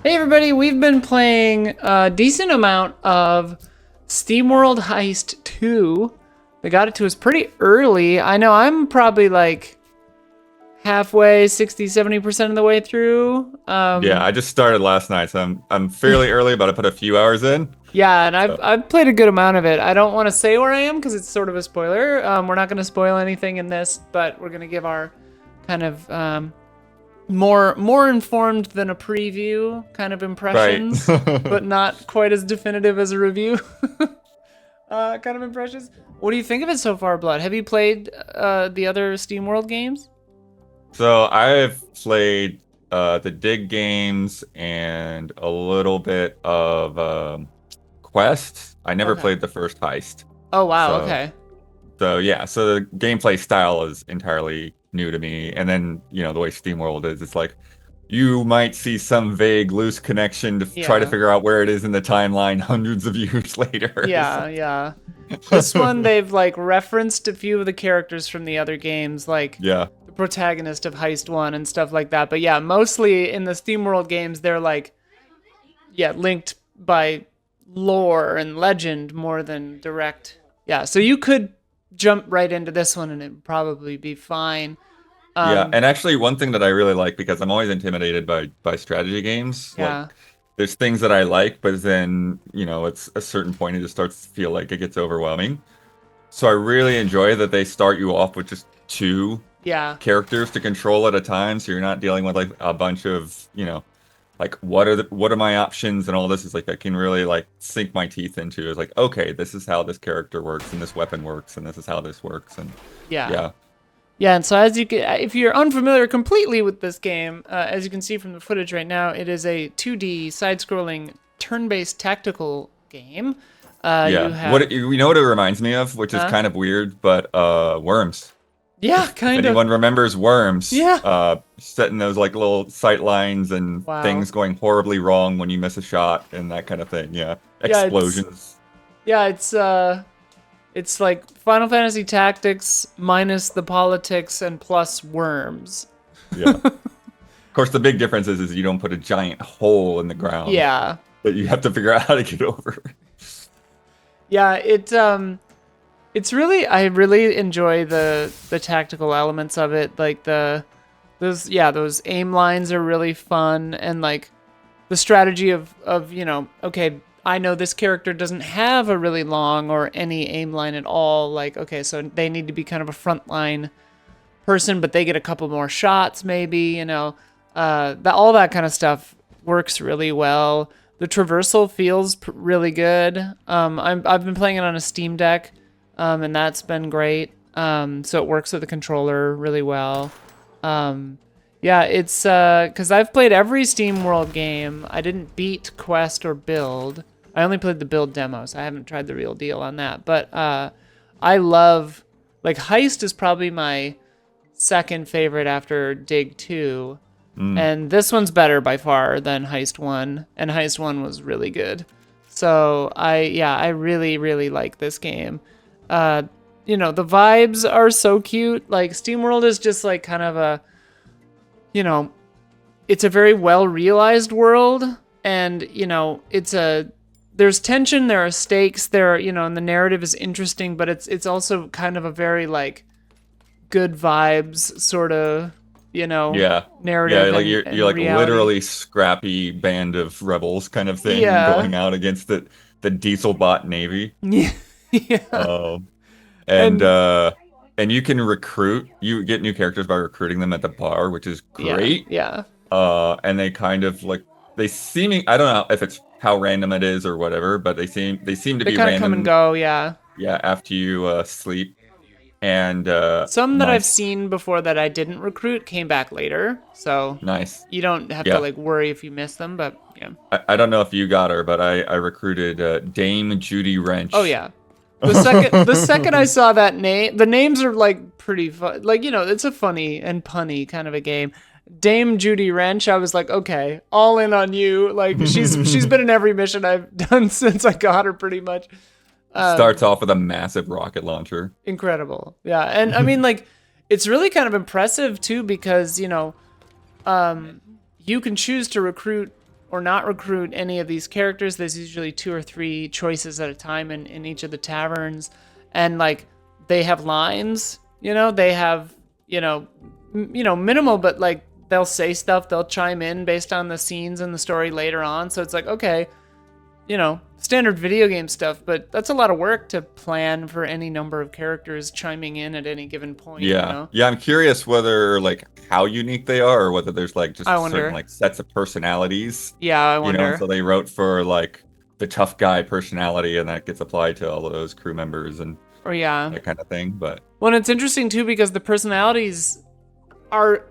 Hey everybody, we've been playing a decent amount of SteamWorld Heist 2. They got it to us pretty early. I know I'm probably like halfway, 60-70% of the way through. Yeah, I just started last night, so I'm fairly early, but I put a few hours in. Yeah, and I've So I've played a good amount of it. I don't want to say where I am because it's sort of a spoiler. We're not going to spoil anything in this, but we're going to give our kind of more informed than a preview kind of right. impressions, but not quite as definitive as a review. Kind of impressions. What do you think of it so far, Blood? Have you played the other SteamWorld games? So I've played the Dig games and a little bit of Quest. I never Okay. played the first Heist. Oh wow. So Okay. so the gameplay style is entirely new to me. And then, the way SteamWorld is, it's like you might see some vague loose connection to try to Yeah. figure out where it is in the timeline hundreds of years later. Yeah. Yeah. This one they've like referenced a few of the characters from the other games, like Yeah. the protagonist of Heist 1 and stuff like that. But yeah, mostly in the SteamWorld games, they're like, yeah, linked by lore and legend more than direct. Yeah, so you could jump right into this one and it'd probably be fine. Yeah, Um, and actually one thing that I really like because I'm always intimidated by strategy games, like yeah, there's things that I like, but then, it's a certain point it just starts to feel like it gets overwhelming. So I really enjoy that they start you off with just two yeah, characters to control at a time, so you're not dealing with like a bunch of, like what are my options and all this is like I can really like sink my teeth into is like, okay, this is how this character works and this weapon works and this is how this works and yeah. yeah. Yeah, and so as you can, if you're unfamiliar completely with this game, as you can see from the footage right now, it is a 2D side-scrolling turn-based tactical game. You Yeah. have, You know what it reminds me of, which is huh? kind of weird, but Worms. Yeah, If kind of. anyone remembers Worms, Yeah. setting those like little sight lines and Wow. things going horribly wrong when you miss a shot and that kind of thing. Yeah. Yeah, it's Explosions. yeah, it's like Final Fantasy Tactics minus the politics and plus worms. Yeah. Of course, the big difference is you don't put a giant hole in the ground Yeah. that you have to figure out how to get over. Yeah, it's really I really enjoy the tactical elements of it. Like those aim lines are really fun and like the strategy of, okay, I know this character doesn't have a really long or any aim line at all. Like, okay, so they need to be kind of a frontline person, but they get a couple more shots, maybe. All that kind of stuff works really well. The traversal feels really good. I've been playing it on a Steam Deck, and that's been great. So it works with the controller really well. Yeah, it's because I've played every Steam World game. I didn't beat Quest or Build. I only played the Build demos. I haven't tried the real deal on that. But I love, like, Heist is probably my second favorite after Dig 2. Mm. And this one's better by far than Heist 1. And Heist 1 was really good. So I really, really like this game. The vibes are so cute. Like, SteamWorld is just like kind of a, you know, it's a very well realized world. And, there's tension, there are stakes, and the narrative is interesting, but it's also kind of a very like good vibes sort of, Yeah. Yeah, narrative like and, you're and like reality. literally scrappy band of rebels kind of thing Yeah. going out against the diesel bot navy. Yeah. Yeah. Um and And uh and you can recruit, you get new characters by recruiting them at the bar, which is yeah, great. yeah. And they kind of like they seeming I don't know if it's how random it is or whatever, but they seem to They be kind of come and random, go, yeah. yeah, after you sleep. And Some that I've nice. seen before that I didn't recruit came back later. So Nice. you don't have to Yeah. like worry if you miss them, but yeah. I don't know if you got her, but I recruited Dame Judy Oh Wrench. yeah. The second I saw that name, the names are like pretty fun. Like, it's a funny and punny kind of a game. Dame Judy Wrench, I was like, okay, all in on you. Like she's been in every mission I've done since I got her pretty much. Starts off with a massive rocket launcher. Incredible. Yeah. And I mean, like, it's really kind of impressive too because, you can choose to recruit or not recruit any of these characters. There's usually 2 or 3 choices at a time in each of the taverns, and like they have lines. They have minimal, but like they'll say stuff. They'll chime in based on the scenes and the story later on. So it's like, okay, standard video game stuff, but that's a lot of work to plan for any number of characters chiming in at any given point. Yeah. Yeah, I'm curious whether like how unique they are or whether there's like just I wonder. certain like sets of personalities. Yeah, I wonder. And so they wrote for like the tough guy personality and that gets applied to all of those crew members and or yeah, that kind of thing. But well, it's interesting too because the personalities are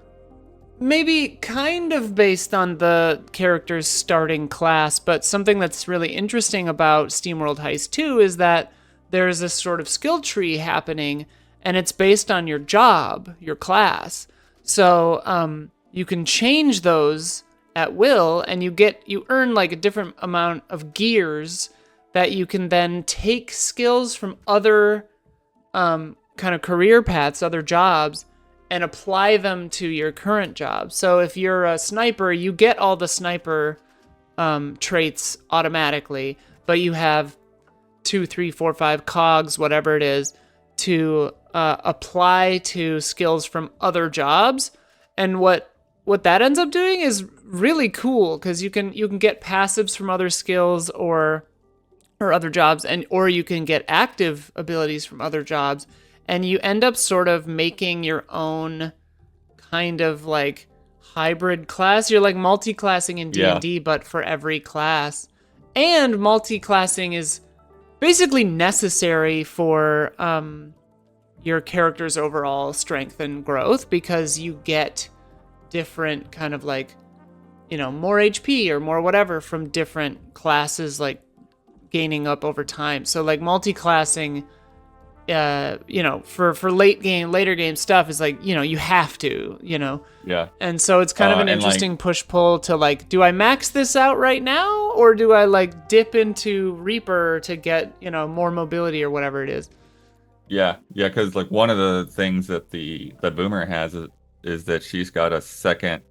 maybe kind of based on the character's starting class, but something that's really interesting about SteamWorld Heist 2 is that there's this sort of skill tree happening, and it's based on your job, your class. So you can change those at will, and you earn like a different amount of gears that you can then take skills from other kind of career paths, other jobs, and apply them to your current job. So if you're a sniper, you get all the sniper traits automatically, but you have 2, 3, 4, 5 cogs, whatever it is, to apply to skills from other jobs. And what that ends up doing is really cool because you can get passives from other skills or other jobs, or you can get active abilities from other jobs. And you end up sort of making your own kind of like hybrid class. You're like multi-classing in D&D, but for every class. And multi-classing is basically necessary for your character's overall strength and growth because you get different kind of like, more HP or more whatever from different classes, like gaining up over time. So like multi-classing for later game stuff is like, you have to, yeah. And so it's kind of an interesting push-pull to like, do I max this out right now? Or do I like dip into Reaper to get, more mobility or whatever it is? Yeah. Yeah. Cause like one of the things that the Boomer has is that she's got a second,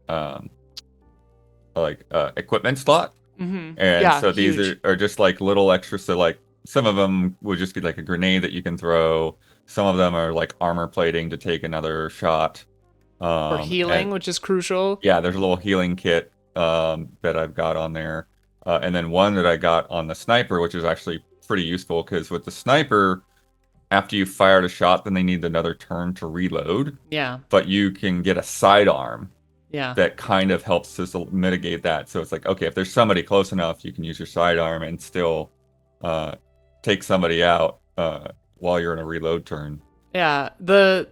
equipment slot. Mm-hmm. And yeah, so huge. these are just like little extras. So like, some of them would just be like a grenade that you can throw. Some of them are like armor plating to take another shot. Or healing, which is crucial. Yeah, there's a little healing kit that I've got on there. And then one that I got on the sniper, which is actually pretty useful because with the sniper, after you fired a shot, then they need another turn to reload. Yeah. But you can get a sidearm. Yeah. That kind of helps to mitigate that. So it's like, okay, if there's somebody close enough, you can use your sidearm and still take somebody out while you're in a reload turn. Yeah, the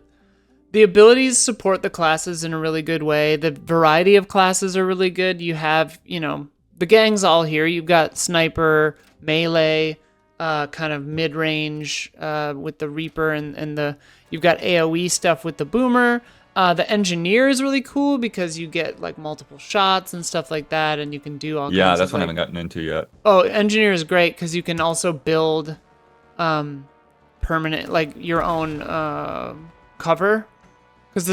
abilities support the classes in a really good way. The variety of classes are really good. You have, the gang's all here. You've got sniper, melee, kind of mid-range with the Reaper, and you've got AoE stuff with the Boomer. The engineer is really cool because you get like multiple shots and stuff like that, and you can do all kinds of. Yeah, that's what I haven't gotten into yet. Oh, engineer is great because you can also build permanent, like your own cover. Because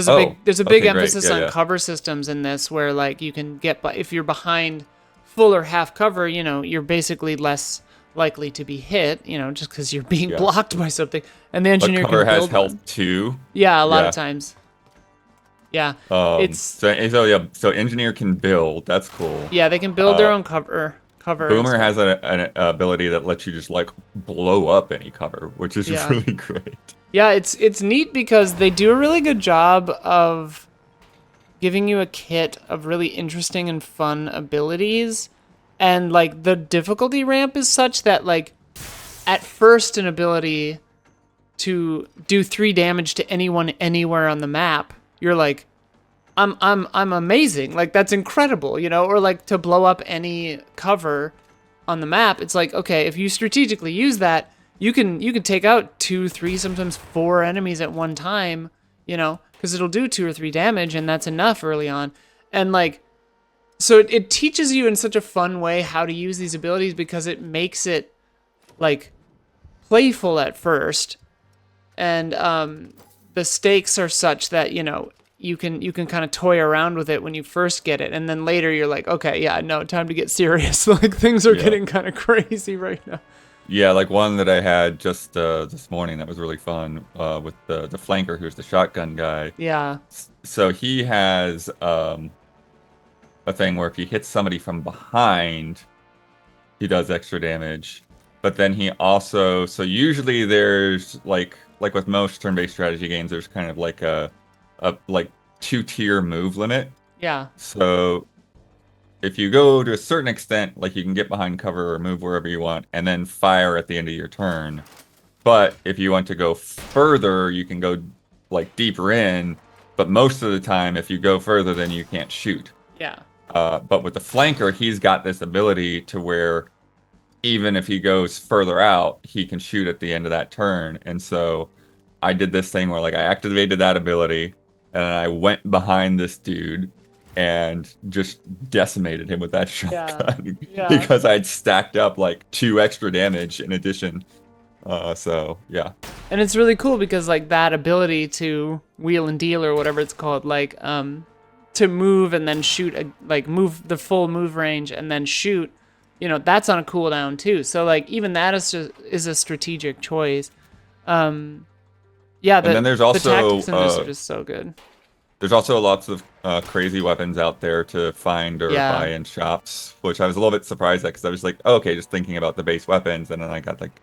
there's a big emphasis on cover systems in this, where like you can get, if you're behind full or half cover, you're basically less likely to be hit, just because you're being blocked by something. And the engineer cover can build has health too. Yeah, a lot of times. Yeah, so engineer can build. That's cool. Yeah, they can build their own cover. Boomer has an ability that lets you just like blow up any cover, which is really great. Yeah, it's neat because they do a really good job of giving you a kit of really interesting and fun abilities, and like the difficulty ramp is such that like at first an ability to do 3 damage to anyone anywhere on the map, you're like, I'm amazing. Like that's incredible, or like to blow up any cover on the map. It's like, okay, if you strategically use that, you can take out 2, 3, sometimes 4 enemies at one time, because it'll do 2 or 3 damage, and that's enough early on. And like, so it teaches you in such a fun way how to use these abilities because it makes it like playful at first, and the stakes are such that you can kind of toy around with it when you first get it, and then later you're like, okay, yeah, no, time to get serious. Like things are Yeah. getting kind of crazy right now. Yeah, like one that I had just this morning that was really fun with the flanker, who's the shotgun guy. Yeah, So he has a thing where if he hits somebody from behind, he does extra damage. But then he also, so usually there's like with most turn-based strategy games, there's kind of like a like two-tier move limit. yeah, So if you go to a certain extent, like you can get behind cover or move wherever you want, and then fire at the end of your turn. But if you want to go further, you can go like deeper in. But most of the time, if you go further, then you can't shoot. yeah, But with the flanker, he's got this ability to where even if he goes further out, he can shoot at the end of that turn. And so I did this thing where like I activated that ability and I went behind this dude and just decimated him with that yeah, shotgun yeah. because I'd stacked up like 2 extra damage in addition. So yeah. And it's really cool because like that ability to wheel and deal or whatever it's called, like to move and then shoot, like move the full move range and then shoot, that's on a cooldown too. So like even that is a strategic choice. Yeah, And then the tactics in this are just so good. there's also lots of crazy weapons out there to find or Yeah, buy in shops, which I was a little bit surprised at because I was like, oh, okay, just thinking about the base weapons, and then I got like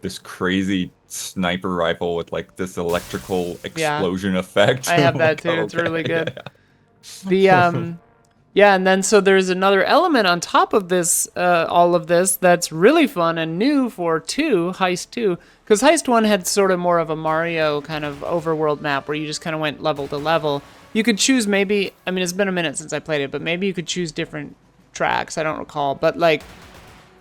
this crazy sniper rifle with like this electrical yeah, explosion effect. I I'm have that like, too. It's really okay. good. The Yeah, and then so there's another element on top of this, all of this, that's really fun and new for Heist 2, because Heist 1 had sort of more of a Mario kind of overworld map where you just kind of went level to level. You could choose maybe, I mean, it's been a minute since I played it, but maybe you could choose different tracks, I don't recall, but like,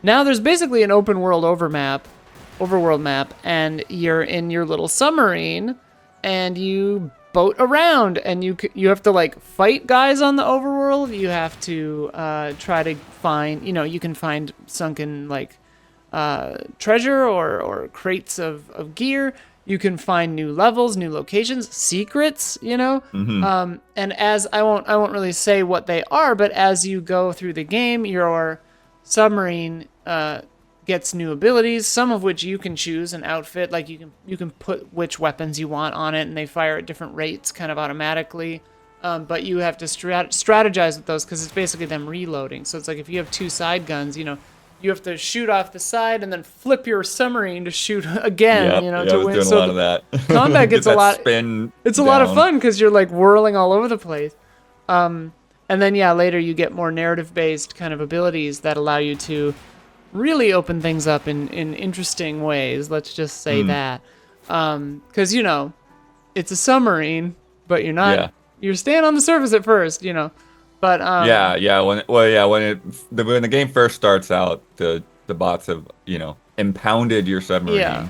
now there's basically an open world overworld map, and you're in your little submarine, and you boat around, and you have to like fight guys on the overworld. You have to try to find, you can find sunken like treasure or crates of gear. You can find new levels, new locations, secrets. Hmm. And as I won't really say what they are, but as you go through the game, your submarine gets new abilities, some of which you can choose and outfit. Like you can put which weapons you want on it, and they fire at different rates, kind of automatically. But you have to strategize with those because it's basically them reloading. So it's like if you have 2 side guns, you have to shoot off the side and then flip your submarine to shoot again. Yep, yeah, I to was win. doing a So lot of that. combat Get gets a that lot. spin It's a lot of down. fun because you're like whirling all over the place. And then yeah, later you get more narrative-based kind of abilities that allow you to really open things up in interesting ways. Let's just say that. Because it's a submarine, but you're not. Yeah. You're staying on the surface at first. But Yeah. When the game first starts out, the bots have impounded your yeah, submarine,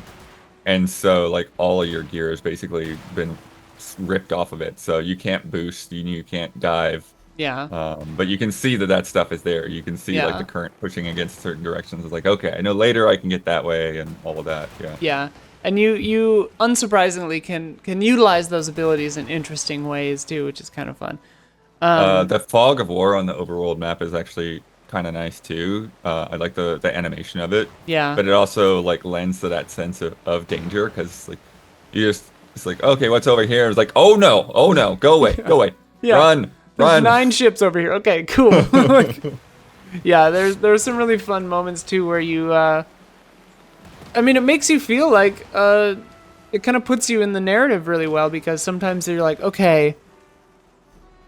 and so like all of your gear has basically been ripped off of it. So you can't boost, you can't dive. yeah, But you can see that stuff is there. You can see like yeah, the current pushing against certain directions. It's like, okay, I know later I can get that way and all of that. Yeah. yeah. And you unsurprisingly can utilize those abilities in interesting ways too, which is kind of fun. The fog of war on the overworld map is actually kind of nice too. I like the animation of it, Yeah, but it also like lends to that sense of danger because like it's like, okay, what's over here? It's like, oh no, go away, yeah. run, There's run. 9 ships over here. Okay, cool. Like, yeah, there's some really fun moments too where you I mean, it makes you feel like it kind of puts you in the narrative really well because sometimes you're like, okay,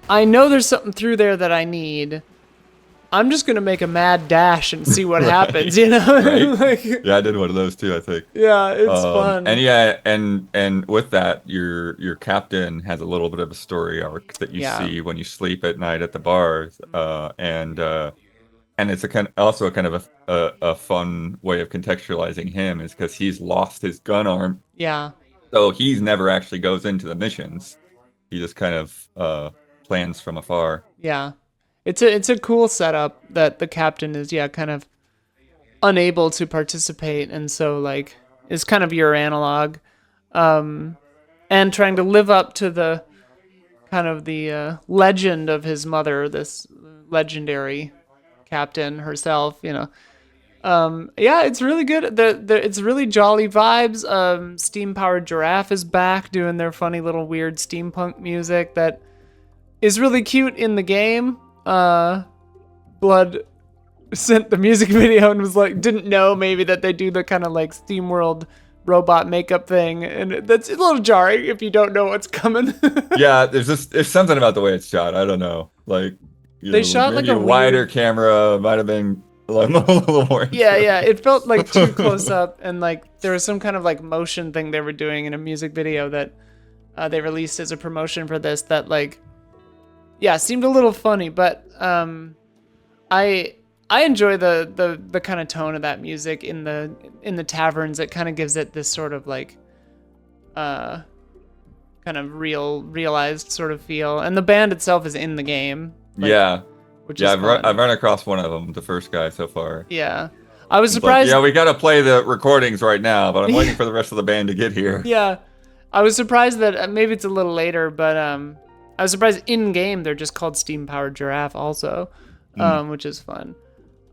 I know there's something through there that I need. I'm just gonna make a mad dash and see what happens, Right? like, Yeah, I did one of those too, I think. yeah, it's fun. And yeah, and with that, your captain has a little bit of a story arc that you Yeah, see when you sleep at night at the bars, and it's also a kind of a fun way of contextualizing him is because he's lost his gun arm, yeah, so he's never actually goes into the missions. He just kind of plans from afar. yeah. It's a cool setup that the captain is, yeah, kind of unable to participate, and so like is kind of your analog, and trying to live up to kind of the legend of his mother, this legendary captain herself, you know. Yeah, it's really good. It's really jolly vibes. Steam Powered Giraffe is back doing their funny little weird steampunk music that is really cute in the game. Blood sent the music video and was like, didn't know maybe that they do the kind of like SteamWorld robot makeup thing, and that's a little jarring if you don't know what's coming. Yeah, there's something about the way it's shot. I don't know. Like, They shot like maybe a a wider weird... camera might have been a little more. Yeah, it felt like too close up, and like there was some kind of like motion thing they were doing in a music video that they released as a promotion for this that like, yeah, seemed a little funny, but I enjoy the kind of tone of that music in the taverns. It kind of gives it this sort of like kind of realized sort of feel, and the band itself is in the game. Like, Yeah. which Yeah, is I've fun. run across one of them, the first guy so far. Yeah, I was It's like, surprised. yeah, we got to play the recordings right now, but I'm waiting for the rest of the band to get here. Yeah, I was surprised that maybe it's a little later, but I was surprised in game they're just called Steam Powered Giraffe also, which is fun.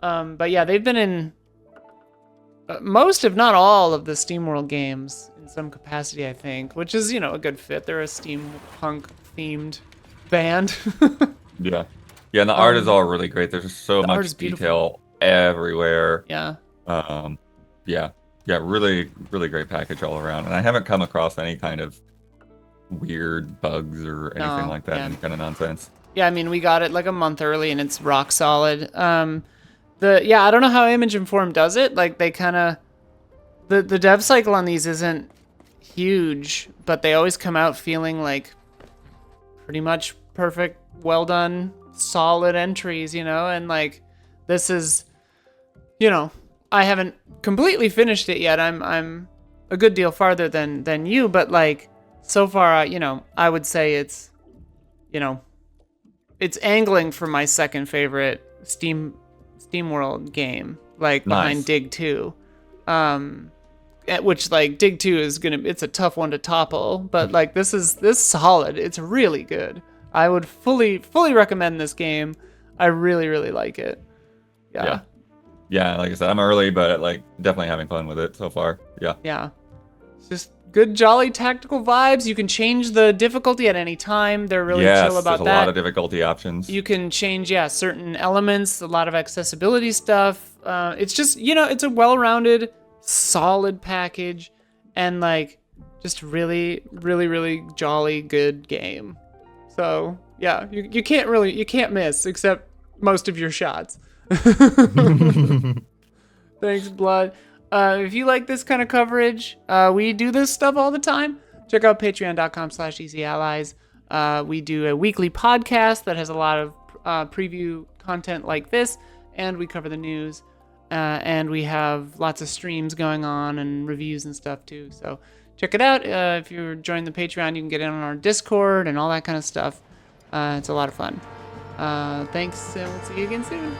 But yeah, they've been in most, if not all, of the SteamWorld games in some capacity, I think, which is, you know, a good fit. They're a steampunk themed band. Yeah. Yeah, and the art is all really great. There's just so the art much is beautiful. detail everywhere. Yeah. Yeah. Yeah, really, really great package all around. And I haven't come across any kind of weird bugs or anything No, like that, yeah. any kind of nonsense. Yeah, I mean, we got it like a month early and it's rock solid. I don't know how Image Inform does it. Like they kind of the dev cycle on these isn't huge, but they always come out feeling like pretty much perfect, well done, solid entries, you know? And like this is, you know, I haven't completely finished it yet. I'm a good deal farther than you, but like so far, you know, I would say it's, you know, it's angling for my second favorite SteamWorld game, like behind Nice. Dig 2. At which like Dig 2 is it's a tough one to topple, but like this solid. It's really good. I would fully recommend this game. I really, really like it. Yeah. Yeah, like I said, I'm early, but like definitely having fun with it so far. Yeah. Yeah. It's just good, jolly tactical vibes. You can change the difficulty at any time. They're really chill about there's a that. lot of difficulty options. You can change, certain elements, a lot of accessibility stuff. It's just, you know, it's a well-rounded, solid package, and like just really, really, really jolly good game. So yeah, you can't miss except most of your shots. Thanks, Blood. If you like this kind of coverage, we do this stuff all the time. Check out patreon.com/easyallies. We do a weekly podcast that has a lot of preview content like this, and we cover the news. And we have lots of streams going on and reviews and stuff too. So check it out. If you're joining the Patreon, you can get in on our Discord and all that kind of stuff. It's a lot of fun. Thanks, and we'll see you again soon.